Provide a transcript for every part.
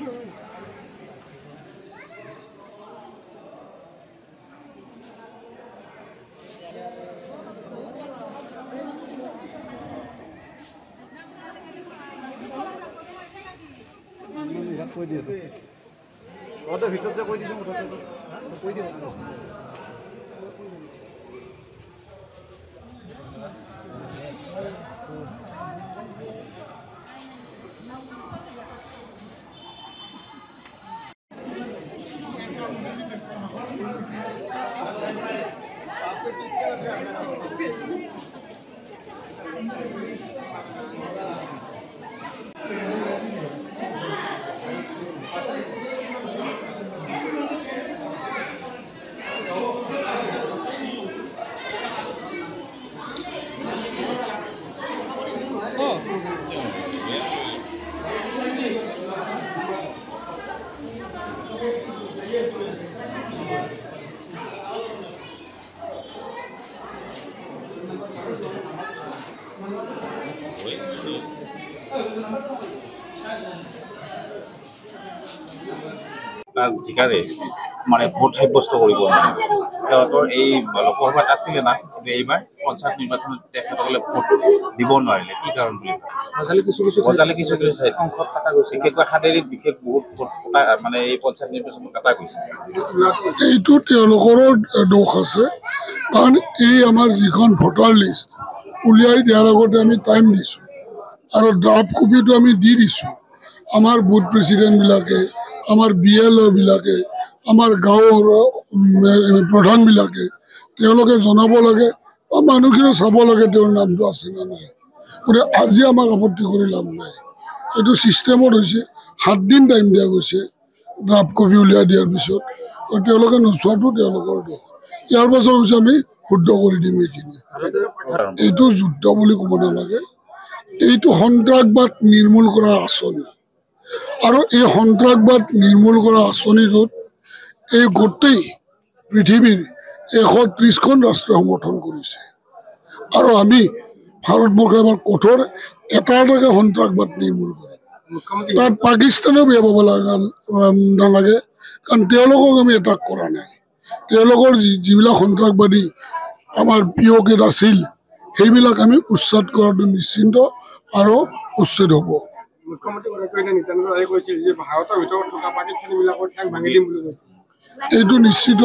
কৈ দিয়ে ভিতৰত যে কৈ দিছোঁ মুঠতে কৈ দিওঁ তাৰ ঠিকাৰে মানে ভোট সাব্যস্ত কৰিব সিহঁতৰ এই লোকসভাত আছিলে না কিন্তু এইবাৰ পঞ্চায়ত নিৰ্বাচনত তেখেতসকলে ভোট দিব নোৱাৰিলে কি কাৰণ বুলি বজালে কিছু সংখ্যক কটা গৈছে বিশেষকৈ শাৰীৰিক বিশেষ বহুত ভোট মানে এই পঞ্চায়ত নিৰ্বাচনত কটা গৈছে এইটো তেওঁলোকৰো দোষ আছে কাৰণ এই আমাৰ যিখন ভোটাৰ লিষ্ট উলিয়াই দিয়াৰ আগতে আমি টাইম দিছোঁ আৰু ড্ৰাফ্ট কপিটো আমি দি দিছোঁ আমাৰ বুথ প্ৰেচিডেণ্টবিলাকে আমাৰ BLOবিলাকে আমাৰ গাঁৱৰ প্ৰধানবিলাকে তেওঁলোকে জনাব লাগে বা মানুহখিনি চাব লাগে তেওঁৰ নামটো আছে নে নাই গতিকে আজি আমাক আপত্তি কৰি লাভ নাই এইটো ছিষ্টেমত হৈছে 7 দিন টাইম দিয়া গৈছে ড্ৰাফ্ট কপি উলিয়াই দিয়াৰ পিছত তেওঁলোকে নোচোৱাটো তেওঁলোকৰ দোষ ইয়াৰ পাছত হৈছে আমি শুদ্ধ কৰি দিম এইখিনি এইটো যুদ্ধ বুলি ক'ব নালাগে এইটো সন্ত্ৰাসবাদ নিৰ্মূল কৰাৰ আঁচনি আৰু এই সন্ত্ৰাসবাদ নিৰ্মূল কৰা আঁচনিটোত এই গোটেই পৃথিৱীৰ 130খন ৰাষ্ট্ৰ সমৰ্থন কৰিছে আৰু আমি ভাৰতবৰ্ষে এবাৰ কঠোৰ এটাকে সন্ত্ৰাসবাদ নিৰ্মূল কৰে তাত পাকিস্তানেও বেয়া পাব নালাগে কাৰণ তেওঁলোকক আমি এটাক কৰা নাই তেওঁলোকৰ যিবিলাক সন্ত্ৰাসবাদী আমাৰ POK আছিল সেইবিলাক আমি উচ্ছেদ কৰাটো নিশ্চিন্ত আৰু উচ্ছেদ হ'ব এইটো নিশ্চিত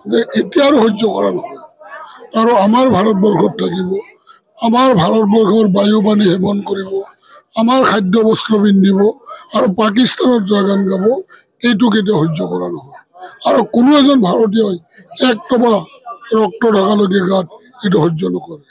যে এতিয়া আৰু সহ্য কৰা নহয় আৰু আমাৰ ভাৰতবৰ্ষত থাকিব আমাৰ ভাৰতবৰ্ষৰ বায়ু পানী সেৱন কৰিব আমাৰ খাদ্য বস্ত্ৰ পিন্ধিব আৰু পাকিস্তানত জয়গান গাব এইটো কেতিয়াও সহ্য কৰা নহয় আৰু কোনো এজন ভাৰতীয়ই এক টপা ৰক্ত ঢাকালৈকে গাত এইটো সহ্য নকৰে